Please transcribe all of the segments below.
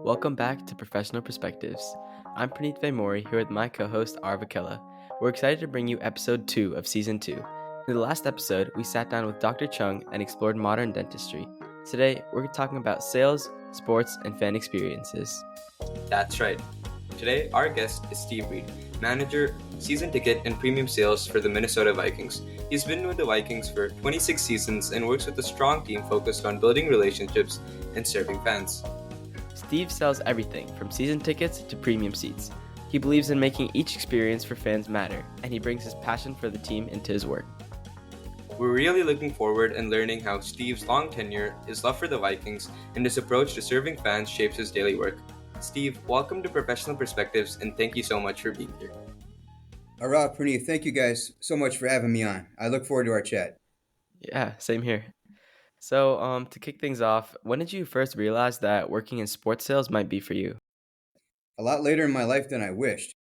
Welcome back to Professional Perspectives. I'm Praneeth Vaimori here with my co-host Arva Kella. We're excited to bring you episode 2 of season 2. In the last episode, we sat down with Dr. Chung and explored modern dentistry. Today, we're talking about sales, sports, and fan experiences. That's right. Today, our guest is Steve Reed, manager, season ticket, and premium sales for the Minnesota Vikings. He's been with the Vikings for 26 seasons and works with a strong team focused on building relationships and serving fans. Steve sells everything from season tickets to premium seats. He believes in making each experience for fans matter, and he brings his passion for the team into his work. We're really looking forward and learning how Steve's long tenure, his love for the Vikings, and his approach to serving fans shapes his daily work. Steve, welcome to Professional Perspectives, and thank you so much for being here. Rob, Praneeth, thank you guys so much for having me on. I look forward to our chat. Yeah, same here. So, to kick things off, when did you first realize that working in sports sales might be for you? A lot later in my life than I wished.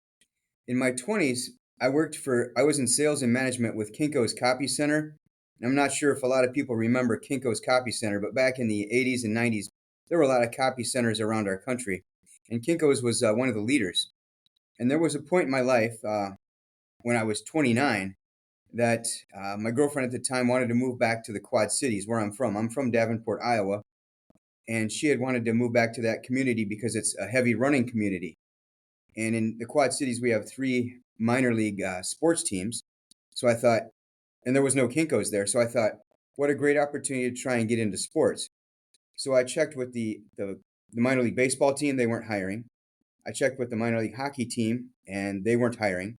In my 20s, I was in sales and management with Kinko's Copy Center. And I'm not sure if a lot of people remember Kinko's Copy Center, but back in the 80s and 90s, there were a lot of copy centers around our country. And Kinko's was one of the leaders. And there was a point in my life when I was 29 that my girlfriend at the time wanted to move back to the Quad Cities, where I'm from. I'm from Davenport, Iowa. And she had wanted to move back to that community because it's a heavy running community. And in the Quad Cities, we have 3 minor league sports teams. So I thought, and there was no Kinko's there. So I thought, what a great opportunity to try and get into sports. So I checked with the minor league baseball team. They weren't hiring. I checked with the minor league hockey team, and they weren't hiring.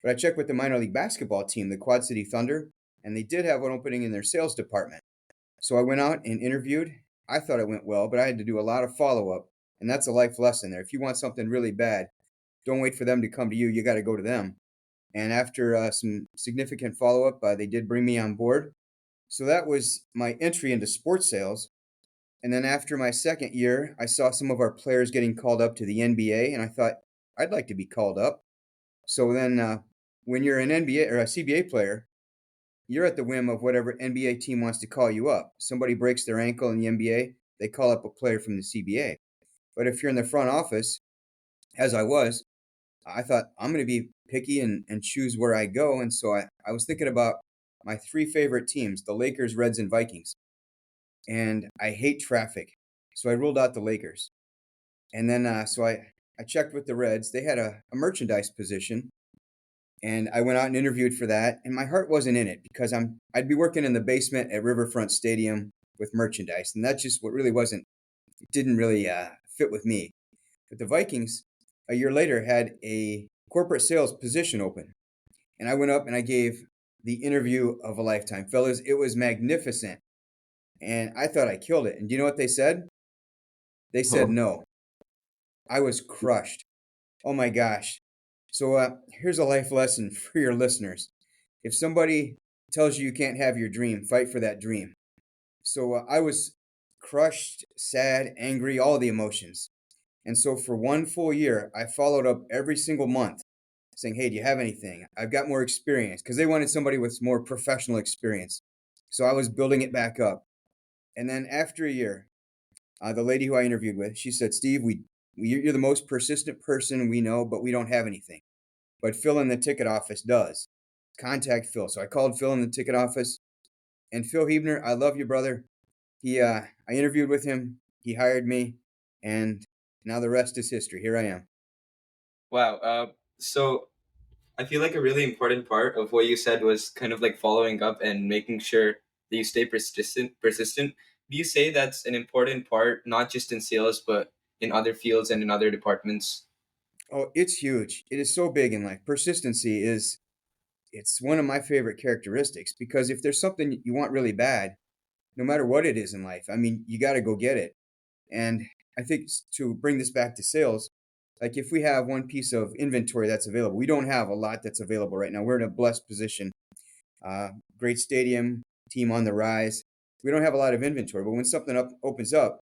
But I checked with the minor league basketball team, the Quad City Thunder, and they did have an opening in their sales department. So I went out and interviewed. I thought it went well, but I had to do a lot of follow-up, and that's a life lesson there. If you want something really bad, don't wait for them to come to you. You got to go to them. And after some significant follow-up, they did bring me on board. So that was my entry into sports sales. And then after my second year, I saw some of our players getting called up to the NBA, and I thought, I'd like to be called up. So then when you're an NBA or a CBA player, you're at the whim of whatever NBA team wants to call you up. Somebody breaks their ankle in the NBA, they call up a player from the CBA. But if you're in the front office, as I was, I thought I'm going to be picky and choose where I go. And so I was thinking about my 3 favorite teams, the Lakers, Reds, and Vikings. And I hate traffic. So I ruled out the Lakers. And then so I checked with the Reds. They had a merchandise position. And I went out and interviewed for that. And my heart wasn't in it because I'd be working in the basement at Riverfront Stadium with merchandise. And that's just what really it didn't really fit with me. But the Vikings, a year later, had a corporate sales position open. And I went up and I gave the interview of a lifetime. Fellas, it was magnificent. And I thought I killed it. And do you know what they said? They said no. I was crushed. Oh my gosh. So here's a life lesson for your listeners. If somebody tells you you can't have your dream, fight for that dream. So I was crushed, sad, angry, all the emotions. And so for 1 full year, I followed up every single month saying, hey, do you have anything? I've got more experience because they wanted somebody with more professional experience. So I was building it back up. And then after a year, the lady who I interviewed with, she said, Steve, you're the most persistent person we know, but we don't have anything. But Phil in the ticket office does. Contact Phil. So I called Phil in the ticket office. And Phil Hebner, I love you, brother. I interviewed with him. He hired me. And now the rest is history. Here I am. Wow. So I feel like a really important part of what you said was kind of like following up and making sure that you stay persistent. Do you say that's an important part, not just in sales, but in other fields and in other departments? Oh, it's huge. It is so big in life. Persistency it's one of my favorite characteristics because if there's something you want really bad, no matter what it is in life, I mean, you got to go get it. And I think to bring this back to sales, like if we have one piece of inventory that's available, we don't have a lot that's available right now. We're in a blessed position. Great stadium, team on the rise. We don't have a lot of inventory, but when something opens up,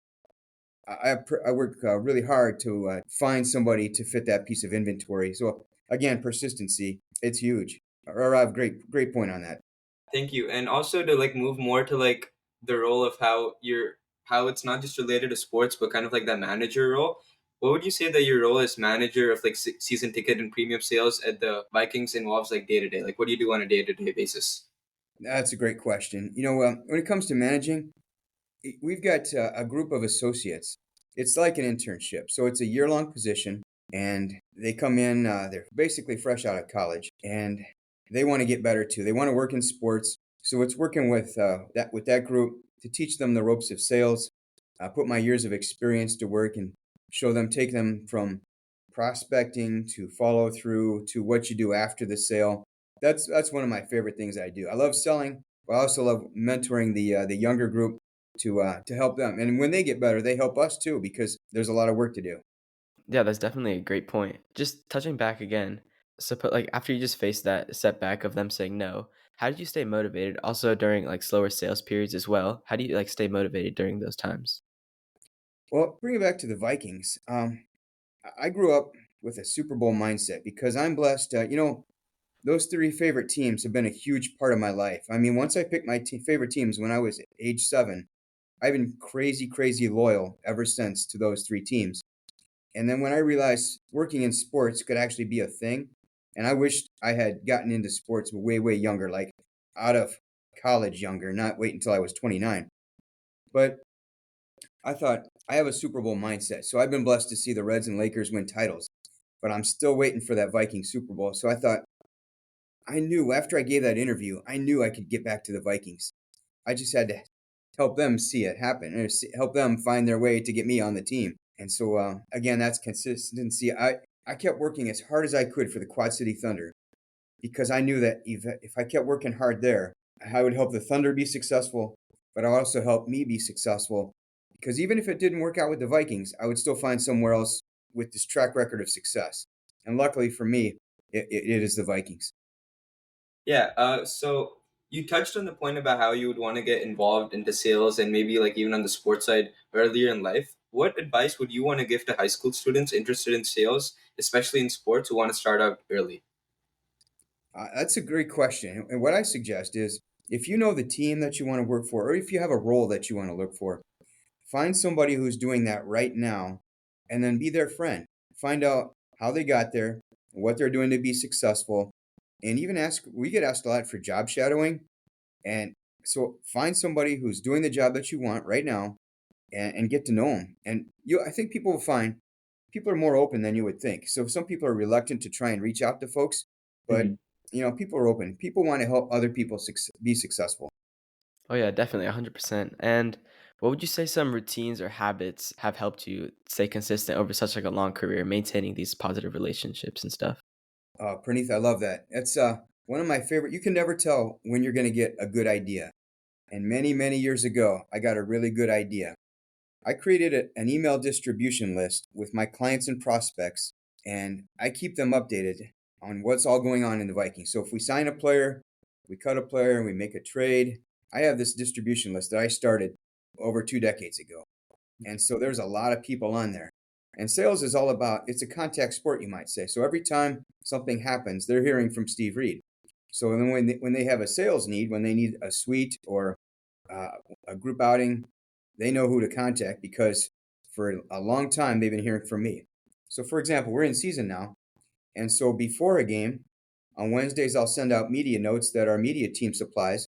I work really hard to find somebody to fit that piece of inventory. So again, persistency, it's huge. Or I have great point on that. Thank you. And also to like move more to like the role of how it's not just related to sports, but kind of like that manager role. What would you say that your role as manager of like season ticket and premium sales at the Vikings involves like day to day? Like, what do you do on a day to day basis? That's a great question. When it comes to managing, we've got a group of associates. It's like an internship. So it's a year-long position, and they come in, they're basically fresh out of college, and they want to get better too. They want to work in sports. So it's working with that group to teach them the ropes of sales, put my years of experience to work and show them, take them from prospecting to follow through to what you do after the sale. That's one of my favorite things I do. I love selling, but I also love mentoring the younger group to help them. And when they get better, they help us too because there's a lot of work to do. Yeah, that's definitely a great point. Just touching back again, so put like after you just faced that setback of them saying no, how did you stay motivated? Also during like slower sales periods as well. How do you like stay motivated during those times? Well, bring it back to the Vikings. I grew up with a Super Bowl mindset because I'm blessed. Those three favorite teams have been a huge part of my life. I mean, once I picked my favorite teams when I was age 7, I've been crazy, crazy loyal ever since to those three teams. And then when I realized working in sports could actually be a thing, and I wished I had gotten into sports way, way younger, like out of college younger, not wait until I was 29. But I thought I have a Super Bowl mindset, so I've been blessed to see the Reds and Lakers win titles, but I'm still waiting for that Viking Super Bowl. So I thought I knew after I gave that interview, I knew I could get back to the Vikings. I just had to help them see it happen, or help them find their way to get me on the team. And so again, that's consistency. I kept working as hard as I could for the Quad City Thunder because I knew that if I kept working hard there, I would help the Thunder be successful, but I would also help me be successful. Because even if it didn't work out with the Vikings, I would still find somewhere else with this track record of success. And luckily for me, it is the Vikings. Yeah. So you touched on the point about how you would want to get involved into sales and maybe like even on the sports side earlier in life. What advice would you want to give to high school students interested in sales, especially in sports, who want to start out early? That's a great question. And what I suggest is if you know the team that you want to work for, or if you have a role that you want to look for, find somebody who's doing that right now and then be their friend. Find out how they got there, what they're doing to be successful, and even ask. We get asked a lot for job shadowing. And so find somebody who's doing the job that you want right now and get to know them. And I think people will find people are more open than you would think. So some people are reluctant to try and reach out to folks, but people are open. People want to help other people be successful. Oh yeah, definitely 100%. And what would you say some routines or habits have helped you stay consistent over such like a long career, maintaining these positive relationships and stuff? Praneeth, I love that. It's one of my favorite. You can never tell when you're going to get a good idea. And many, many years ago, I got a really good idea. I created an email distribution list with my clients and prospects, and I keep them updated on what's all going on in the Vikings. So if we sign a player, we cut a player, and we make a trade, I have this distribution list that I started over 2 decades ago. And so there's a lot of people on there. And sales is all about, it's a contact sport, you might say. So every time something happens, they're hearing from Steve Reed. So then when they have a sales need, when they need a suite or uh, a group outing, they know who to contact because for a long time they've been hearing from me. So, for example, we're in season now. And so before a game, on Wednesdays, I'll send out media notes that our media team supplies.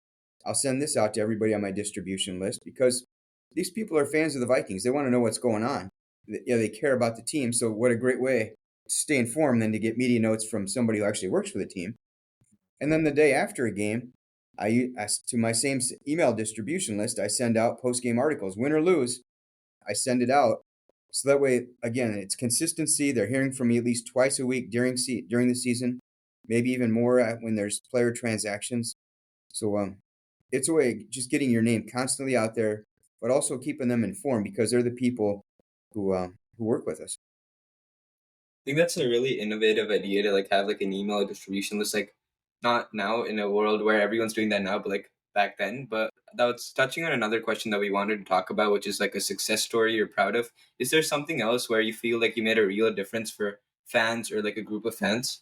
I'll send this out to everybody on my distribution list because these people are fans of the Vikings. They want to know what's going on. Yeah, they care about the team. So, what a great way to stay informed than to get media notes from somebody who actually works for the team. And then the day after a game, to my same email distribution list, I send out post game articles, win or lose. I send it out so that way, again, it's consistency. They're hearing from me at least twice a week during the season, maybe even more when there's player transactions. So it's a way of just getting your name constantly out there, but also keeping them informed because they're the people who work with us. Think that's a really innovative idea to like have like an email distribution list, like not now in a world where everyone's doing that now, but like back then. But that was touching on another question that we wanted to talk about, which is like a success story you're proud of. Is there something else where you feel like you made a real difference for fans or like a group of fans?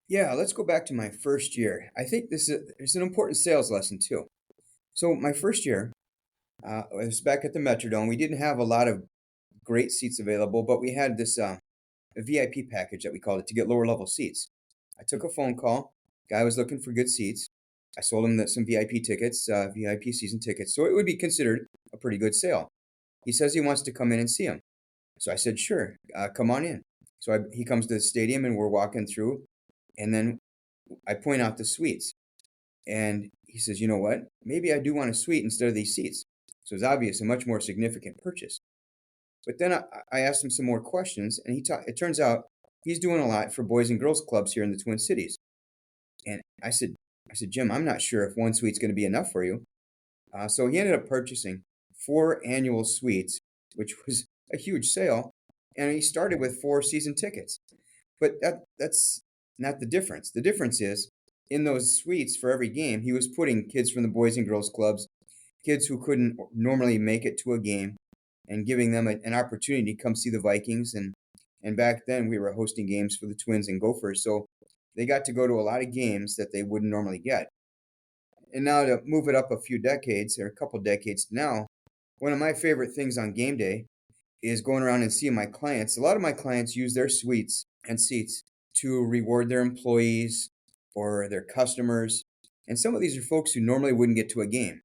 Yeah, let's go back to my first year. I think it's an important sales lesson too. So my first year, It was back at the Metrodome. We didn't have a lot of great seats available, but we had this a VIP package that we called it to get lower level seats. I took a phone call. Guy was looking for good seats. I sold him some VIP tickets, VIP season tickets, so it would be considered a pretty good sale. He says he wants to come in and see him. So I said, sure, come on in. He comes to the stadium and we're walking through, and then I point out the suites. And he says, you know what? Maybe I do want a suite instead of these seats. So it's obvious a much more significant purchase. But then I asked him some more questions, and it turns out he's doing a lot for boys and girls clubs here in the Twin Cities. And I said, Jim, I'm not sure if one suite's going to be enough for you. So he ended up purchasing 4 annual suites, which was a huge sale. And he started with 4 season tickets. But that's not the difference. The difference is in those suites for every game, he was putting kids from the boys and girls clubs, kids who couldn't normally make it to a game, and giving them an opportunity to come see the Vikings. And back then we were hosting games for the Twins and Gophers, so they got to go to a lot of games that they wouldn't normally get. And now to move it up a few decades or a couple decades now, one of my favorite things on game day is going around and seeing my clients. A lot of my clients use their suites and seats to reward their employees or their customers. And some of these are folks who normally wouldn't get to a game.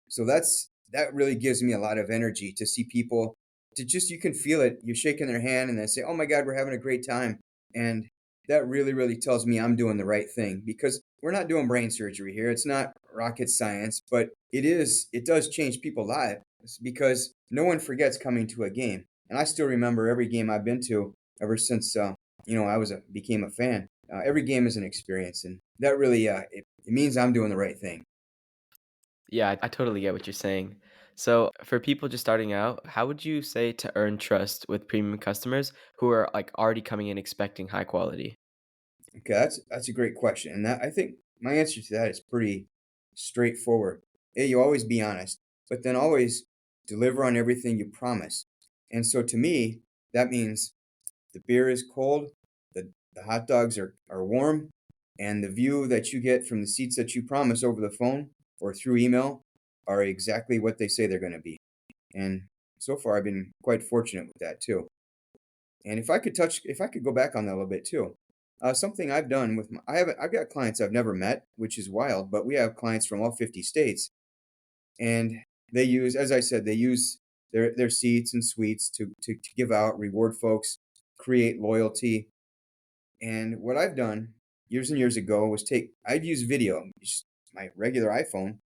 So that really gives me a lot of energy to see people to just you can feel it. You're shaking their hand and they say, "Oh my God, we're having a great time." And that really, really tells me I'm doing the right thing because we're not doing brain surgery here. It's not rocket science, but it does change people's lives because no one forgets coming to a game. And I still remember every game I've been to ever since became a fan. Every game is an experience, and that really it means I'm doing the right thing. Yeah, I totally get what you're saying. So, for people just starting out, how would you say to earn trust with premium customers who are like already coming in expecting high quality? Okay, that's a great question, and that I think my answer to that is pretty straightforward. A, you always be honest, but then always deliver on everything you promise. And so to me, that means the beer is cold, the hot dogs are warm, and the view that you get from the seats that you promise over the phone or through email are exactly what they say they're going to be. And so far, I've been quite fortunate with that too. And if I could go back on that a little bit too, something I've done with I've got clients I've never met, which is wild, but we have clients from all 50 states, and they use, as I said, they use their seats and suites to give out, reward folks, create loyalty. And what I've done years and years ago was I'd use video, just my regular iPhone.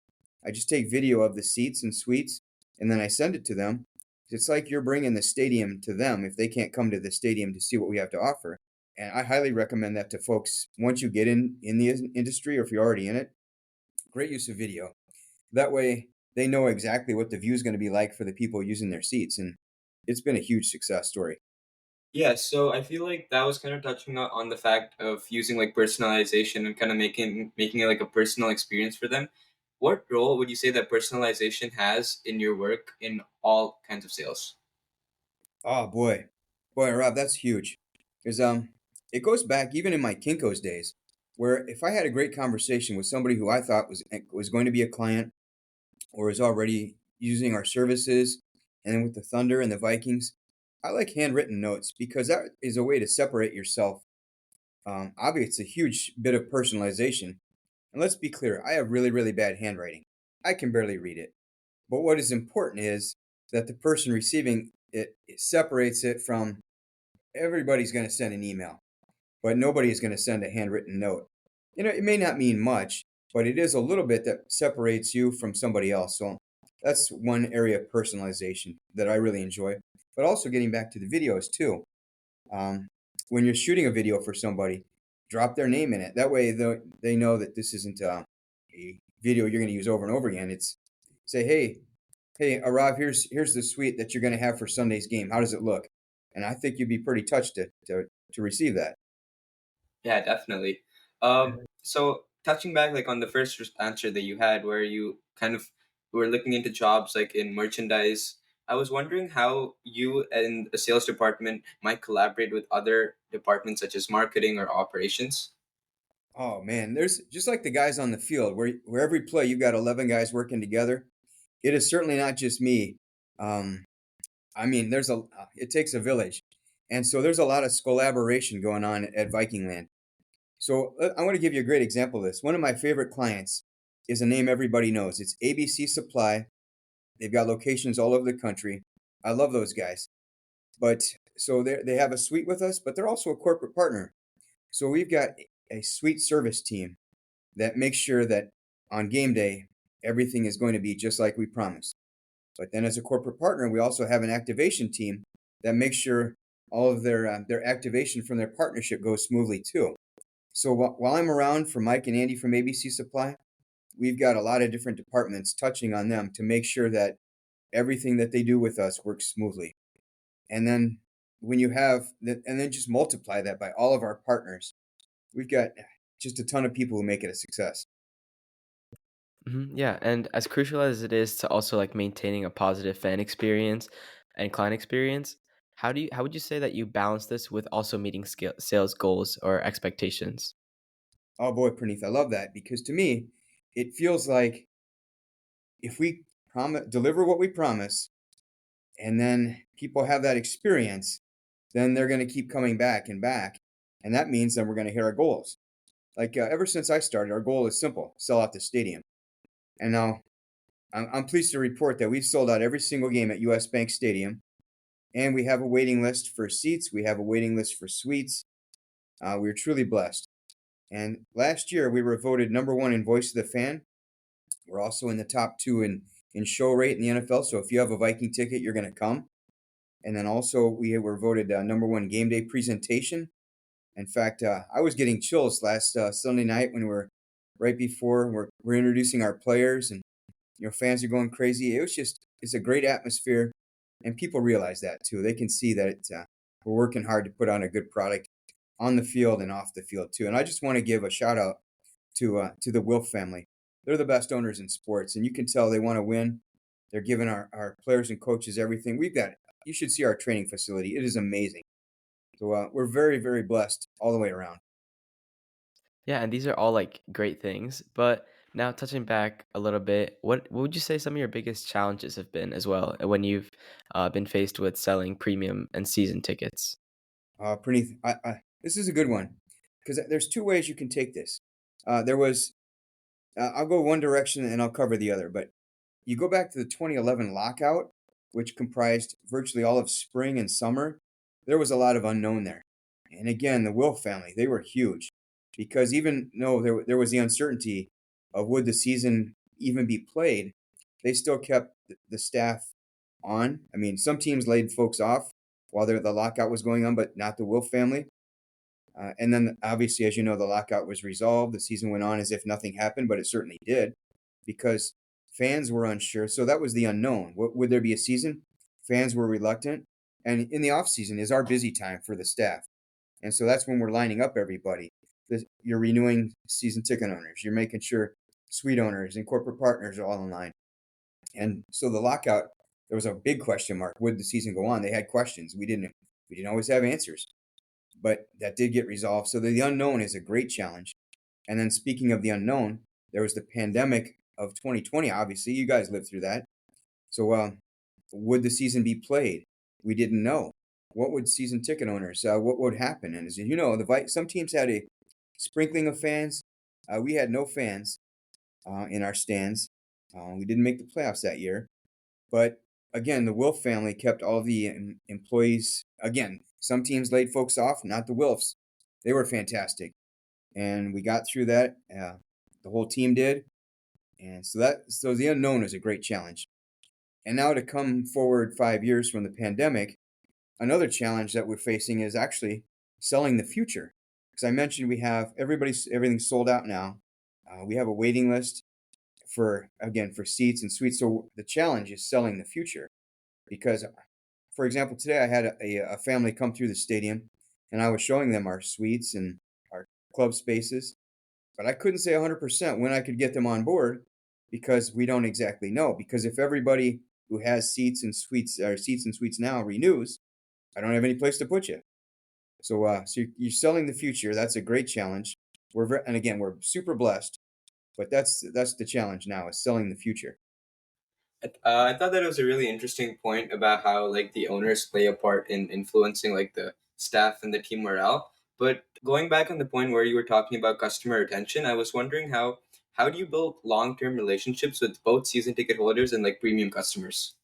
I just take video of the seats and suites, and then I send it to them. It's like you're bringing the stadium to them if they can't come to the stadium to see what we have to offer. And I highly recommend that to folks once you get in the industry or if you're already in it. Great use of video. That way they know exactly what the view is going to be like for the people using their seats, and it's been a huge success story. Yeah, so I feel like that was kind of touching on the fact of using like personalization and kind of making it like a personal experience for them. What role would you say that personalization has in your work in all kinds of sales? Oh boy, Rob, that's huge. Because it goes back even in my Kinko's days, where if I had a great conversation with somebody who I thought was going to be a client or is already using our services, and then with the Thunder and the Vikings, I like handwritten notes because that is a way to separate yourself. Obviously, it's a huge bit of personalization. And let's be clear, I have really, really bad handwriting. I can barely read it. But what is important is that the person receiving it separates it from everybody's going to send an email, but nobody is going to send a handwritten note. It may not mean much, but it is a little bit that separates you from somebody else. So that's one area of personalization that I really enjoy. But also getting back to the videos too. Um, when you're shooting a video for somebody, drop their name in it. That way they know that this isn't a video you're going to use over and over again. It's say, hey, Arav, here's the suite that you're going to have for Sunday's game. How does it look? And I think you'd be pretty touched to receive that. Yeah, definitely. So touching back like on the first answer that you had, where you kind of were looking into jobs like in merchandise, I was wondering how you and the sales department might collaborate with other departments such as marketing or operations. Oh man, there's just like the guys on the field where every play you've got 11 guys working together. it is certainly not just me. Um, I mean, it takes a village, and so there's a lot of collaboration going on at Vikingland. So I want to give you a great example of this. One of my favorite clients is a name everybody knows. It's ABC Supply. They've got locations all over the country. I love those guys. But so they have a suite with us, but they're also a corporate partner. So we've got a suite service team that makes sure that on game day everything is going to be just like we promised. But then as a corporate partner, we also have an activation team that makes sure all of their activation from their partnership goes smoothly too. So while I'm around for Mike and Andy from ABC Supply, we've got a lot of different departments touching on them to make sure that everything that they do with us works smoothly. And then when you have that, and then just multiply that by all of our partners, we've got just a ton of people who make it a success. Yeah, and as crucial as it is to also like maintaining a positive fan experience and client experience, how would you say that you balance this with also meeting sales goals or expectations? Oh boy, Praneeth, I love that because to me, it feels like if we deliver what we promise, and then people have that experience, then they're going to keep coming back and back, and that means that we're going to hit our goals. Like ever since I started, our goal is simple: sell out the stadium. And now I'm pleased to report that we've sold out every single game at US Bank Stadium, and we have a waiting list for seats. We have a waiting list for suites. We're truly blessed. And last year, we were voted number one in Voice of the Fan. We're also in the top two in show rate in the NFL. So if you have a Viking ticket, you're going to come. And then also, we were voted number one game day presentation. In fact, I was getting chills last Sunday night when right before we're introducing our players, and fans are going crazy. It's a great atmosphere, and people realize that too. They can see that we're working hard to put on a good product on the field and off the field too. And I just want to give a shout out to the Wilf family. They're the best owners in sports, and you can tell they want to win. They're giving our players and coaches everything. You should see our training facility. It is amazing. So we're very, very blessed all the way around. Yeah, and these are all like great things. But now touching back a little bit, what would you say some of your biggest challenges have been as well when you've been faced with selling premium and season tickets? Praneeth, this is a good one because there's two ways you can take this. There was I'll go one direction and I'll cover the other. But you go back to the 2011 lockout, which comprised virtually all of spring and summer. There was a lot of unknown there. And again, the Will family, they were huge because even though there was the uncertainty of would the season even be played, they still kept the staff on. I mean, some teams laid folks off while the lockout was going on, but not the Will family. And then, obviously, as you know, the lockout was resolved. The season went on as if nothing happened, but it certainly did because fans were unsure. So that was the unknown. Would there be a season? Fans were reluctant. And in the off season is our busy time for the staff. And so that's when we're lining up everybody. You're renewing season ticket owners. You're making sure suite owners and corporate partners are all in line. And so the lockout, there was a big question mark. Would the season go on? They had questions. We didn't always have answers, but that did get resolved. So the unknown is a great challenge. And then speaking of the unknown, there was the pandemic of 2020. Obviously, you guys lived through that. So would the season be played? We didn't know. What would season ticket owners? What would happen? And as you know, some teams had a sprinkling of fans. We had no fans in our stands. We didn't make the playoffs that year. But again, the Wilf family kept all the employees. Again, some teams laid folks off, not the Wilfs. They were fantastic, and we got through that. The whole team did, and so the unknown is a great challenge. And now to come forward 5 years from the pandemic, another challenge that we're facing is actually selling the future. Because I mentioned we have everything's sold out now. We have a waiting list for seats and suites. So the challenge is selling the future because, for example, today I had a family come through the stadium, and I was showing them our suites and our club spaces, but I couldn't say 100% when I could get them on board because we don't exactly know. Because if everybody who has seats and suites now renews, I don't have any place to put you. So you're selling the future. That's a great challenge. And again, we're super blessed, but that's the challenge now is selling the future. I thought that it was a really interesting point about how like the owners play a part in influencing like the staff and the team morale. But going back on the point where you were talking about customer retention, I was wondering how do you build long-term relationships with both season ticket holders and like premium customers?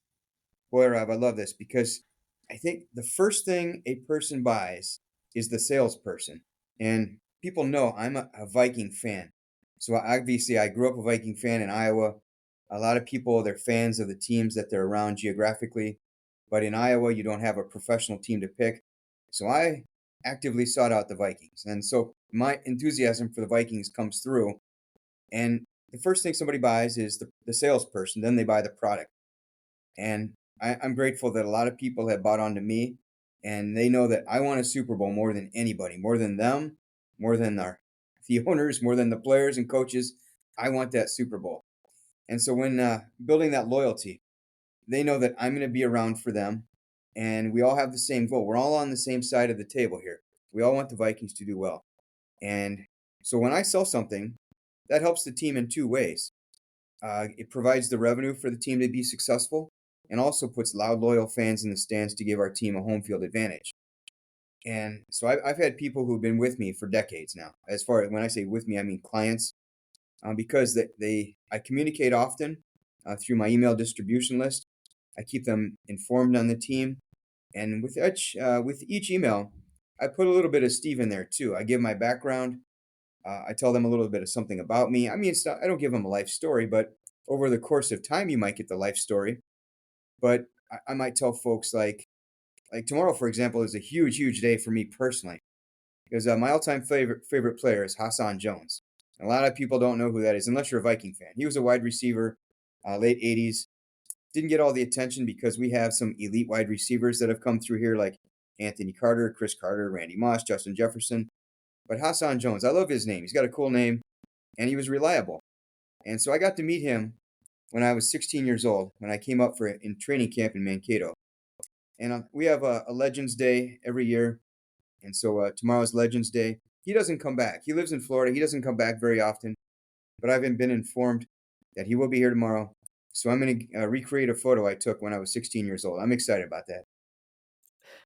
Boy, Rob, I love this because I think the first thing a person buys is the salesperson. And people know I'm a Viking fan. So obviously, I grew up a Viking fan in Iowa. A lot of people, they're fans of the teams that they're around geographically. But in Iowa, you don't have a professional team to pick. So I actively sought out the Vikings. And so my enthusiasm for the Vikings comes through. And the first thing somebody buys is the salesperson, then they buy the product. And I'm grateful that a lot of people have bought onto me and they know that I want a Super Bowl more than anybody, more than them, more than the owners, more than the players and coaches. I want that Super Bowl. And so when building that loyalty, they know that I'm going to be around for them and we all have the same goal. We're all on the same side of the table here. We all want the Vikings to do well. And so when I sell something, that helps the team in two ways. It provides the revenue for the team to be successful and also puts loud, loyal fans in the stands to give our team a home field advantage. And so I've had people who've been with me for decades now. As far as when I say with me, I mean clients, because I communicate often through my email distribution list. I keep them informed on the team, and with each email, I put a little bit of Steve in there too. I give my background. I tell them a little bit of something about me. I mean, I don't give them a life story, but over the course of time, you might get the life story. But I might tell folks like tomorrow, for example, is a huge, huge day for me personally because my all-time favorite player is Hassan Jones. A lot of people don't know who that is unless you're a Viking fan. He was a wide receiver, late '80s. Didn't get all the attention because we have some elite wide receivers that have come through here, like Anthony Carter, Chris Carter, Randy Moss, Justin Jefferson. But Hassan Jones, I love his name. He's got a cool name, and he was reliable. And so I got to meet him when I was 16 years old when I came up for in training camp in Mankato. And we have a Legends Day every year, and so tomorrow's Legends Day. He doesn't come back. He lives in Florida. He doesn't come back very often, but I've been informed that he will be here tomorrow. So I'm going to recreate a photo I took when I was 16 years old. I'm excited about that.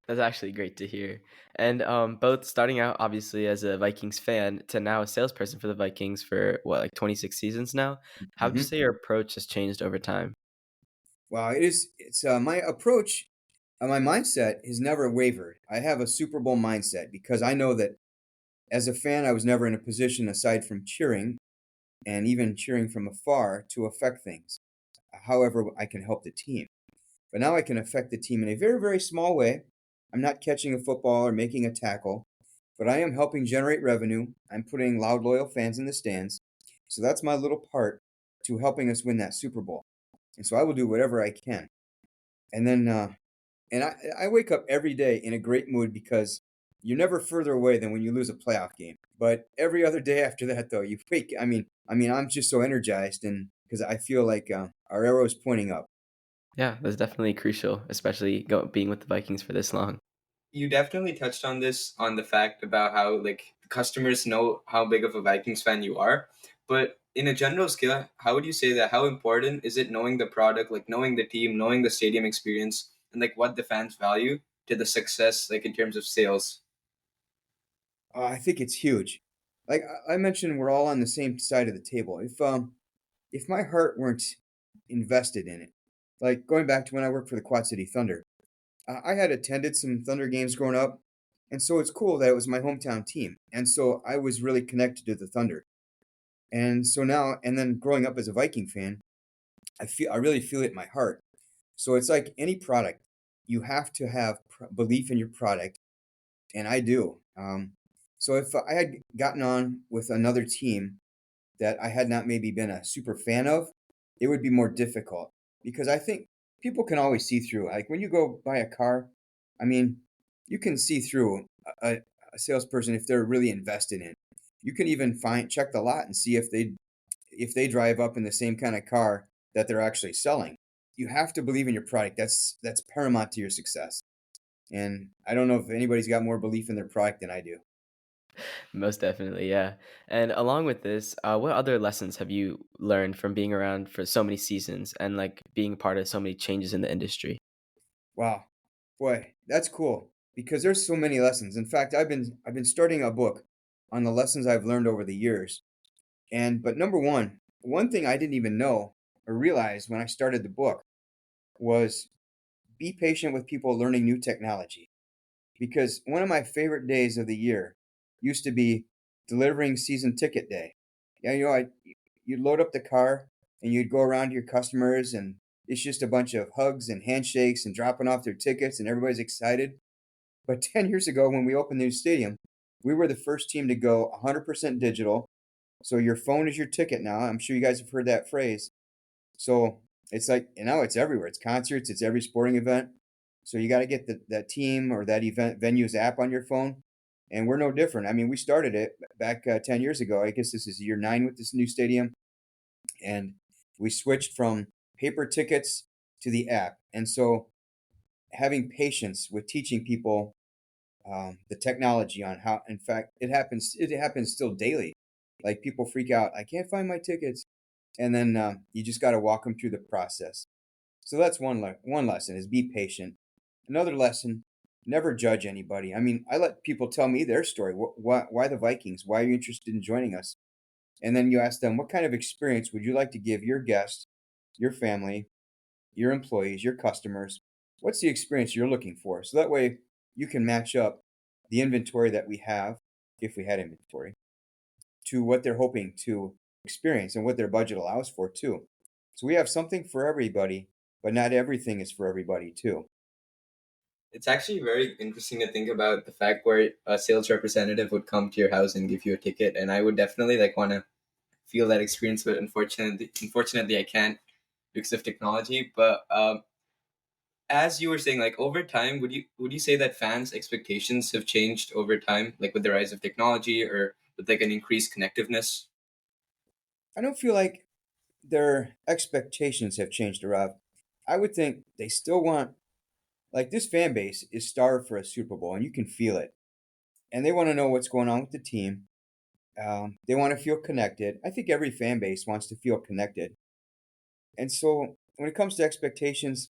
That's actually great to hear. And both starting out obviously as a Vikings fan to now a salesperson for the Vikings for what, like 26 seasons now. How would you Hmm. say your approach has changed over time? Wow, it is. It's my approach, my mindset has never wavered. I have a Super Bowl mindset because I know that as a fan, I was never in a position aside from cheering and even cheering from afar to affect things. However, I can help the team. But now I can affect the team in a very, very small way. I'm not catching a football or making a tackle, but I am helping generate revenue. I'm putting loud, loyal fans in the stands. So that's my little part to helping us win that Super Bowl. And so I will do whatever I can. And then, I wake up every day in a great mood because you're never further away than when you lose a playoff game. But every other day after that, though, you wake. I'm just so energized, and because I feel like our arrow is pointing up. Yeah, that's definitely crucial, especially being with the Vikings for this long. You definitely touched on this on the fact about how like customers know how big of a Vikings fan you are, but in a general scale, how would you say that how important is it knowing the product, like knowing the team, knowing the stadium experience, and like what the fans value to the success, like in terms of sales? I think it's huge. Like I mentioned, we're all on the same side of the table. If my heart weren't invested in it, like going back to when I worked for the Quad City Thunder, I had attended some Thunder games growing up, and so it's cool that it was my hometown team, and so I was really connected to the Thunder. And so now, and then growing up as a Viking fan, I really feel it in my heart. So it's like any product, you have to have belief in your product, and I do. So if I had gotten on with another team that I had not maybe been a super fan of, it would be more difficult because I think people can always see through. Like when you go buy a car, I mean, you can see through a salesperson if they're really invested in it. You can even check the lot and see if they drive up in the same kind of car that they're actually selling. You have to believe in your product. That's paramount to your success. And I don't know if anybody's got more belief in their product than I do. Most definitely, yeah. And along with this, what other lessons have you learned from being around for so many seasons and like being part of so many changes in the industry? Wow. Boy, that's cool because there's so many lessons. In fact, I've been starting a book on the lessons I've learned over the years. And but number one thing I didn't even know or realize when I started the book was be patient with people learning new technology. Because one of my favorite days of the year used to be delivering season ticket day. Yeah, you'd load up the car and you'd go around to your customers, and it's just a bunch of hugs and handshakes and dropping off their tickets, and everybody's excited. But 10 years ago, when we opened the new stadium, we were the first team to go 100% digital. So your phone is your ticket now. I'm sure you guys have heard that phrase. So it's like, and now it's everywhere. It's concerts, it's every sporting event. So you got to get that team or that event venue's app on your phone. And we're no different. I mean, we started it back 10 years ago. I guess this is year 9 with this new stadium. And we switched from paper tickets to the app. And so having patience with teaching people the technology on how, in fact, it happens still daily. Like people freak out, I can't find my tickets. And then you just got to walk them through the process. So that's one lesson is be patient. Another lesson, never judge anybody. I mean, I let people tell me their story. Why the Vikings? Why are you interested in joining us? And then you ask them, what kind of experience would you like to give your guests, your family, your employees, your customers? What's the experience you're looking for? So that way you can match up the inventory that we have, if we had inventory, to what they're hoping to experience and what their budget allows for too. So we have something for everybody, but not everything is for everybody too. It's actually very interesting to think about the fact where a sales representative would come to your house and give you a ticket, and I would definitely like want to feel that experience, but unfortunately, I can't because of technology. But as you were saying, like over time, would you say that fans' expectations have changed over time, like with the rise of technology or with like an increased connectiveness? I don't feel like their expectations have changed, Rob. I would think they still want, like, this fan base is starved for a Super Bowl, and you can feel it. And they want to know what's going on with the team. They want to feel connected. I think every fan base wants to feel connected. And so when it comes to expectations,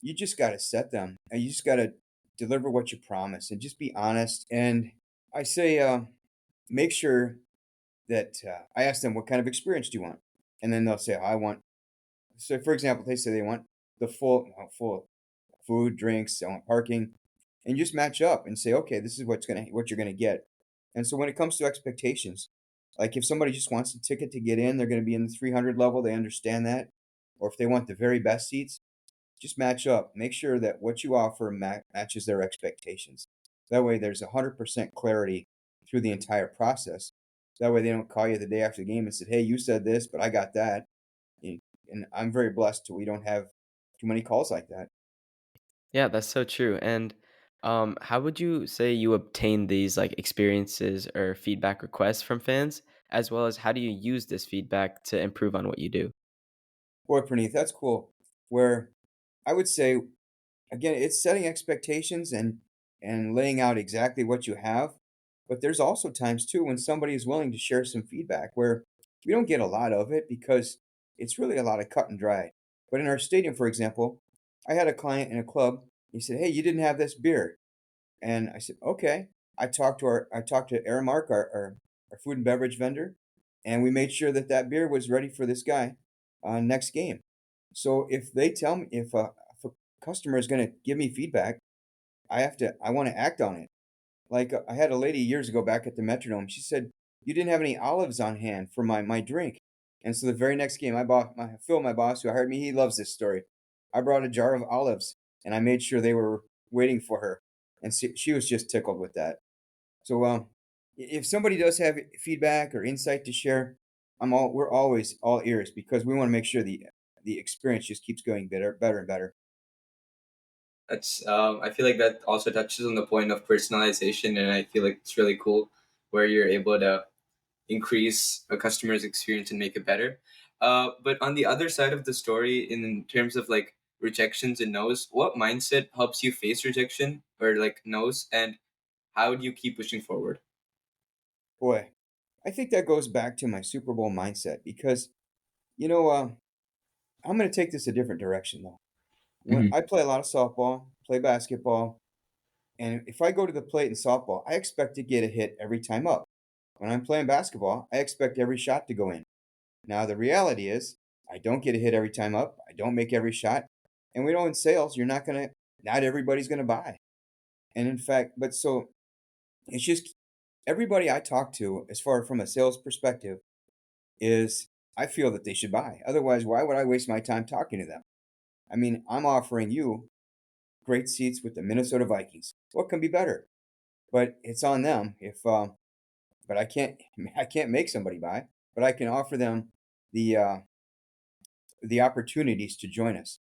you just got to set them and you just got to deliver what you promise and just be honest. And I say, make sure that I ask them, what kind of experience do you want? And then they'll say, I want, so for example, they say they want the full food, drinks, I want parking, and you just match up and say, okay, this is what you're gonna get. And so when it comes to expectations, like if somebody just wants a ticket to get in, they're gonna be in the 300 level. They understand that. Or if they want the very best seats, just match up. Make sure that what you offer matches their expectations. That way, there's 100% clarity through the entire process. That way, they don't call you the day after the game and say, "Hey, you said this, but I got that." And I'm very blessed we don't have too many calls like that. Yeah, that's so true. And how would you say you obtain these like experiences or feedback requests from fans, as well as how do you use this feedback to improve on what you do? Boy, Praneeth, that's cool. Where I would say again, it's setting expectations and laying out exactly what you have. But there's also times too when somebody is willing to share some feedback where we don't get a lot of it because it's really a lot of cut and dry. But in our stadium, for example, I had a client in a club. He said, "Hey, you didn't have this beer," and I said, "Okay." I talked to Aramark, our food and beverage vendor, and we made sure that that beer was ready for this guy next game. So if they tell me if a customer is going to give me feedback, I want to act on it. Like I had a lady years ago back at the Metrodome. She said, "You didn't have any olives on hand for my drink." And so the very next game, I bought Phil, my boss, who hired me. He loves this story. I brought a jar of olives, and I made sure they were waiting for her, and she was just tickled with that. So, if somebody does have feedback or insight to share, we're always all ears because we want to make sure the experience just keeps going better and better. That's I feel like that also touches on the point of personalization, and I feel like it's really cool where you're able to increase a customer's experience and make it better. But on the other side of the story, in terms of like rejections and no's, what mindset helps you face rejection or like no's, and how do you keep pushing forward? Boy, I think that goes back to my Super Bowl mindset because, you know, I'm going to take this a different direction though. When Hmm. I play a lot of softball, play basketball, and if I go to the plate in softball, I expect to get a hit every time up. When I'm playing basketball, I expect every shot to go in. Now, the reality is, I don't get a hit every time up. I don't make every shot. And we know in sales, not everybody's going to buy. And in fact, but so it's just everybody I talk to, as far from a sales perspective, is I feel that they should buy. Otherwise, why would I waste my time talking to them? I mean, I'm offering you great seats with the Minnesota Vikings. What can be better? But it's on them. If but I can't I can't make somebody buy, but I can offer them the uh, the opportunities to join us.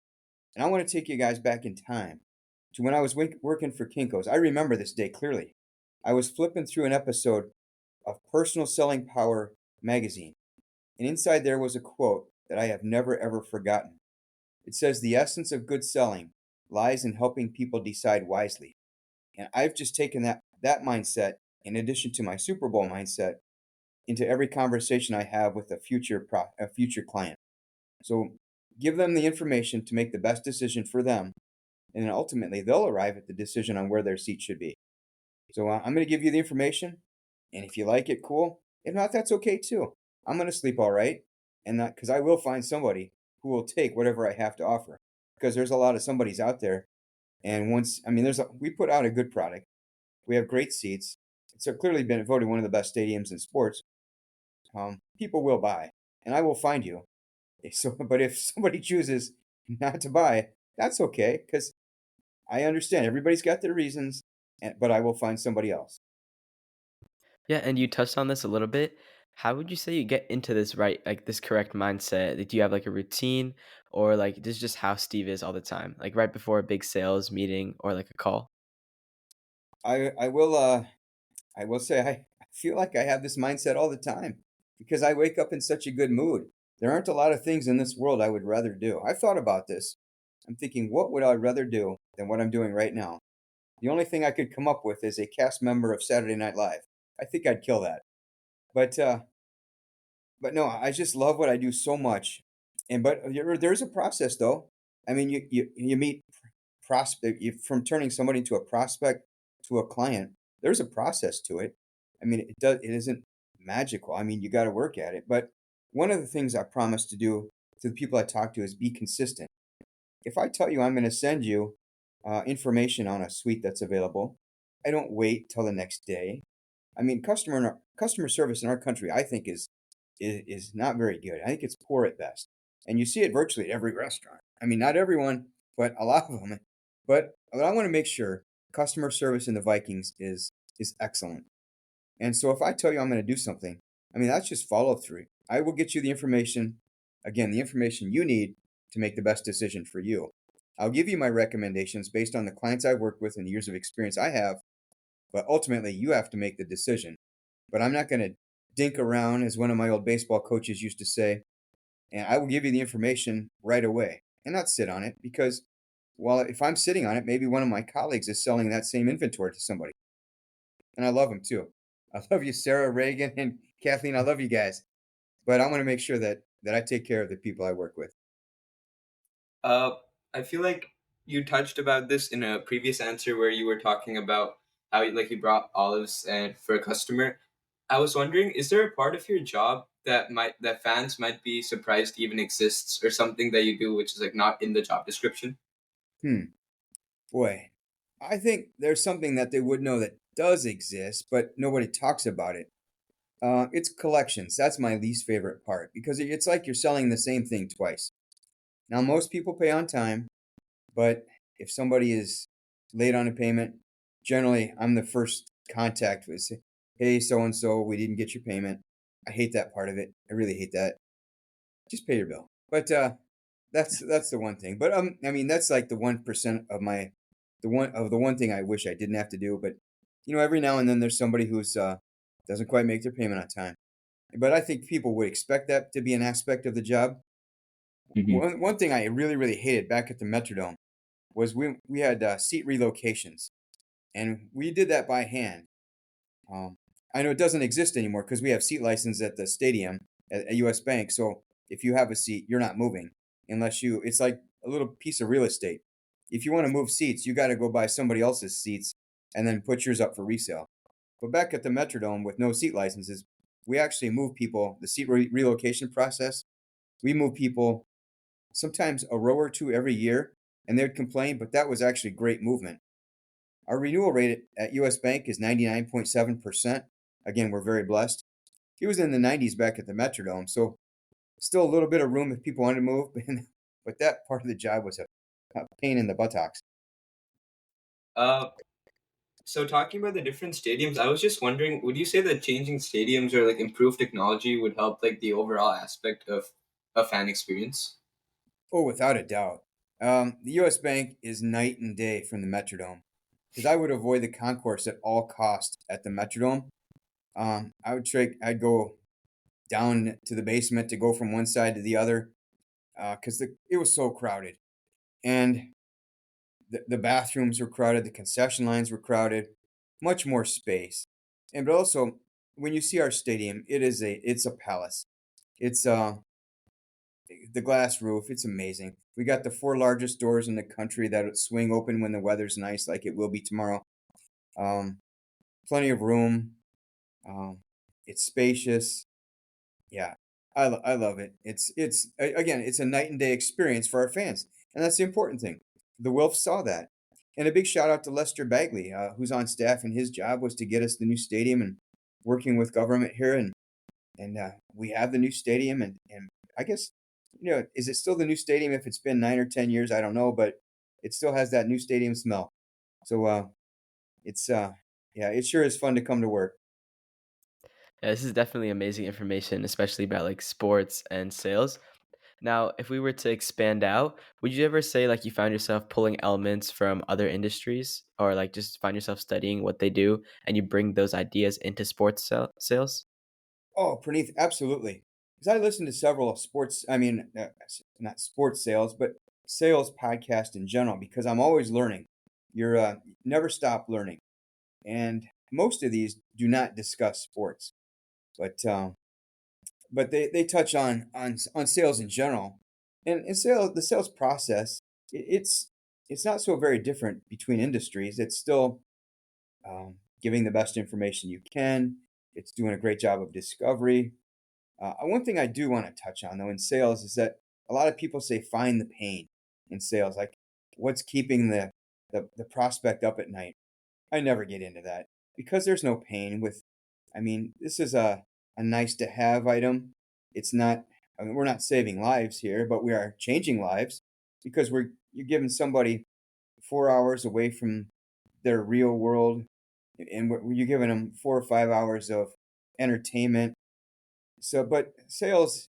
And I want to take you guys back in time to when I was working for Kinko's. I remember this day clearly. I was flipping through an episode of Personal Selling Power magazine, and inside there was a quote that I have never ever forgotten. It says, "The essence of good selling lies in helping people decide wisely." And I've just taken that mindset, in addition to my Super Bowl mindset, into every conversation I have with a future client. So give them the information to make the best decision for them, and then ultimately they'll arrive at the decision on where their seat should be. So I'm going to give you the information, and if you like it, cool. If not, that's okay too. I'm going to sleep all right, and that because I will find somebody who will take whatever I have to offer. Because there's a lot of somebody's out there, and once I mean, we put out a good product. We have great seats. It's clearly been voted one of the best stadiums in sports. People will buy, and I will find you. So, but if somebody chooses not to buy, that's okay because I understand everybody's got their reasons, but I will find somebody else. Yeah, and you touched on this a little bit. How would you say you get into this this correct mindset? Like, do you have like a routine, or like this is just how Steve is all the time? Like right before a big sales meeting or like a call? I will say I feel like I have this mindset all the time because I wake up in such a good mood. There aren't a lot of things in this world I would rather do. I've thought about this. I'm thinking, what would I rather do than what I'm doing right now? The only thing I could come up with is a cast member of Saturday Night Live. I think I'd kill that. But but no, I just love what I do so much. And but there's a process though. I mean, you meet prospect from turning somebody into a prospect to a client. There's a process to it. I mean, it isn't magical. I mean, you got to work at it. But one of the things I promise to do to the people I talk to is be consistent. If I tell you I'm going to send you information on a suite that's available, I don't wait till the next day. I mean, customer service in our country, I think, is not very good. I think it's poor at best, and you see it virtually at every restaurant. I mean, not everyone, but a lot of them. But I want to make sure customer service in the Vikings is excellent. And so if I tell you I'm going to do something, I mean that's just follow through. I will get you the information, again, the information you need to make the best decision for you. I'll give you my recommendations based on the clients I've worked with and the years of experience I have, but ultimately you have to make the decision. But I'm not going to dink around, as one of my old baseball coaches used to say, and I will give you the information right away and not sit on it because, well, if I'm sitting on it, maybe one of my colleagues is selling that same inventory to somebody. And I love them too. I love you, Sarah, Reagan, and Kathleen. I love you guys. But I want to make sure that I take care of the people I work with. Uh, I feel like you touched about this in a previous answer where you were talking about how you brought olives and for a customer. I was wondering, is there a part of your job that fans might be surprised even exists, or something that you do which is like not in the job description? Hmm. Boy, I think there's something that they would know that does exist, but nobody talks about it. It's collections. That's my least favorite part because it's like you're selling the same thing twice. Now, most people pay on time, but if somebody is late on a payment, generally I'm the first contact with say, "Hey, so and so, we didn't get your payment." I hate that part of it. I really hate that. Just pay your bill. But that's the one thing. But I mean that's like the 1% of the one thing I wish I didn't have to do. But every now and then there's somebody who's doesn't quite make their payment on time. But I think people would expect that to be an aspect of the job. Hmm. One thing I really really hated back at the Metrodome was we had seat relocations, and we did that by hand. Um, I know it doesn't exist anymore because we have seat license at the stadium at US Bank. So if you have a seat, you're not moving unless you. It's like a little piece of real estate. If you want to move seats, you got to go buy somebody else's seats and then put yours up for resale. But back at the Metrodome with no seat licenses, we actually move people. The seat relocation process, we move people sometimes a row or two every year, and they'd complain, but that was actually great movement. Our renewal rate at US Bank is 99.7%. Again, we're very blessed. He was in the 90s back at the Metrodome, so still a little bit of room if people wanted to move, but that part of the job was a pain in the buttocks. Uh, so talking about the different stadiums, I was just wondering, would you say that changing stadiums or like improved technology would help like the overall aspect of a fan experience? Oh, without a doubt. The US Bank is night and day from the Metrodome because I would avoid the concourse at all cost at the Metrodome. I'd go down to the basement to go from one side to the other because it was so crowded. And the bathrooms were crowded, the concession lines were crowded, much more space. And but also, when you see our stadium, it's a palace. It's the glass roof. It's amazing. We got the four largest doors in the country that swing open when the weather's nice, like it will be tomorrow. Um, Plenty of room. Um, it's spacious. Yeah, I love it. Again, it's a night and day experience for our fans, and that's the important thing. The Wilfs saw that, and a big shout out to Lester Bagley, who's on staff, and his job was to get us the new stadium and working with government here, and we have the new stadium, and I guess is it still the new stadium if it's been 9 or 10 years? I don't know, but it still has that new stadium smell. So it's yeah, it sure is fun to come to work. Yeah, this is definitely amazing information, especially about like sports and sales. Now, if we were to expand out, would you ever say like you found yourself pulling elements from other industries or like just find yourself studying what they do and you bring those ideas into sports sales? Oh, Praneeth, absolutely. Because I listen to several sports, I mean, not sports sales, but sales podcast in general, because I'm always learning. You're never stop learning. And most of these do not discuss sports, but they touch on sales in general. And the sales process, it's not so very different between industries. It's still giving the best information you can. It's doing a great job of discovery. One thing I do want to touch on though in sales is that a lot of people say find the pain in sales, like what's keeping the prospect up at night. I never get into that because there's no pain with. I mean, this is a nice to have item. It's not. I mean, we're not saving lives here, but we are changing lives because you're giving somebody 4 hours away from their real world, and you're giving them 4 or 5 hours of entertainment. So, but sales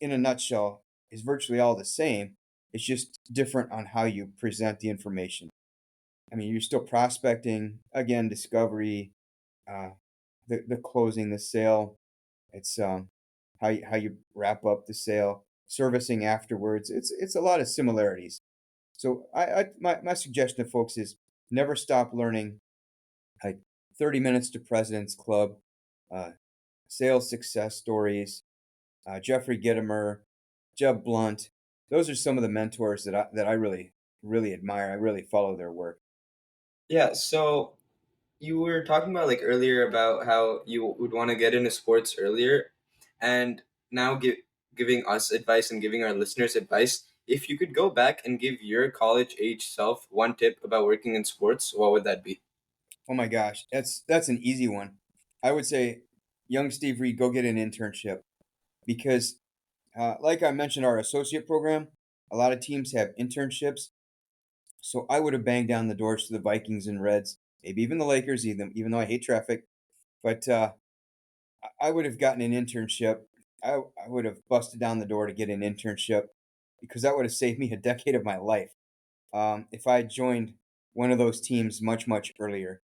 in a nutshell is virtually all the same. It's just different on how you present the information. I mean, you're still prospecting, again, discovery, uh, the closing, the sale. It's how you wrap up the sale, servicing afterwards. It's a lot of similarities. So my suggestion to folks is never stop learning. Like 30 minutes to President's Club, uh, sales success stories, Jeffrey Gitomer, Jeb Blunt. Those are some of the mentors that I really admire. I really follow their work. Yeah, so you were talking about like earlier about how you would want to get into sports earlier, and now giving us advice and giving our listeners advice. If you could go back and give your college age self one tip about working in sports, what would that be? Oh my gosh, that's an easy one. I would say, young Steve Reed, go get an internship because, like I mentioned, our associate program, a lot of teams have internships. So I would have banged down the doors to the Vikings and Reds, maybe even the Lakers, even though I hate traffic. But I would have gotten an internship. I would have busted down the door to get an internship because that would have saved me a decade of my life if I had joined one of those teams much earlier.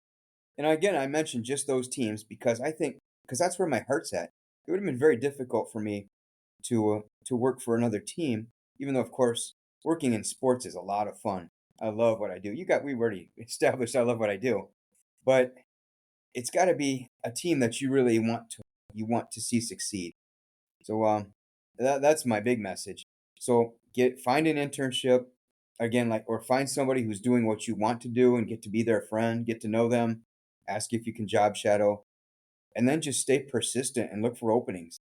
And again, I mentioned just those teams because I think because that's where my heart's at. It would have been very difficult for me to work for another team, even though of course working in sports is a lot of fun. I love what I do. We've already established I love what I do, but it's got to be a team that you really want to see succeed. So that's my big message. So find an internship again, like, or find somebody who's doing what you want to do and get to be their friend, get to know them, ask if you can job shadow, and then just stay persistent and look for openings.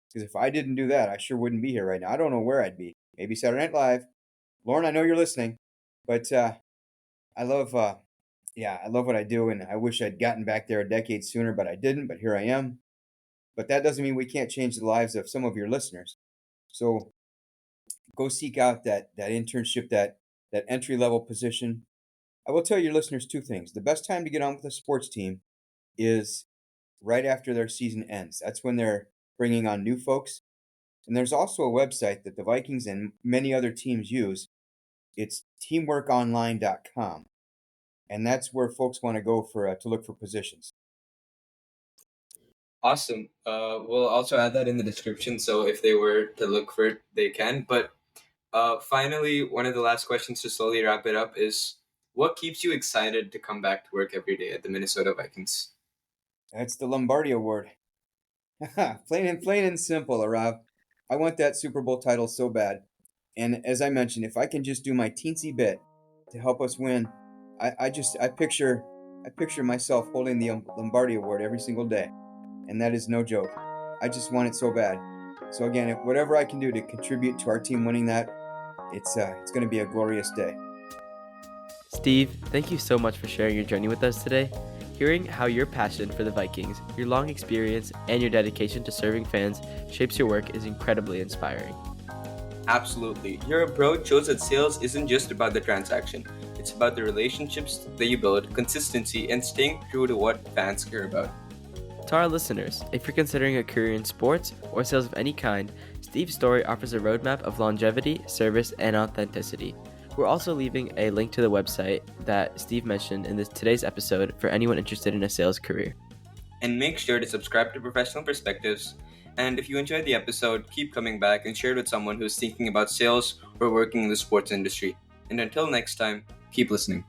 Because if I didn't do that, I sure wouldn't be here right now. I don't know where I'd be. Maybe Saturday Night Live. Lauren, I know you're listening, but I love, I love what I do, and I wish I'd gotten back there a decade sooner, but I didn't. But here I am. But that doesn't mean we can't change the lives of some of your listeners. So go seek out that internship, that entry level position. I will tell your listeners two things. The best time to get on with a sports team is right after their season ends. That's when they're bringing on new folks. And there's also a website that the Vikings and many other teams use. It's teamworkonline.com. And that's where folks want to go for to look for positions. Awesome. We'll also add that in the description, so if they were to look for it, they can. But finally, one of the last questions to slowly wrap it up is, what keeps you excited to come back to work every day at the Minnesota Vikings? That's the Lombardi Award. plain and simple, Arav. I want that Super Bowl title so bad. And as I mentioned, if I can just do my teensy bit to help us win, I picture myself holding the Lombardi Award every single day, and that is no joke. I just want it so bad. So again, whatever I can do to contribute to our team winning that, it's going to be a glorious day. Steve, thank you so much for sharing your journey with us today. Hearing how your passion for the Vikings, your long experience, and your dedication to serving fans shapes your work is incredibly inspiring. Absolutely. Your approach shows that sales isn't just about the transaction. It's about the relationships that you build, consistency, and staying true to what fans care about. To our listeners, if you're considering a career in sports or sales of any kind, Steve's story offers a roadmap of longevity, service, and authenticity. We're also leaving a link to the website that Steve mentioned in today's episode for anyone interested in a sales career. And make sure to subscribe to Professional Perspectives. And if you enjoyed the episode, keep coming back and share it with someone who's thinking about sales or working in the sports industry. And until next time, keep listening.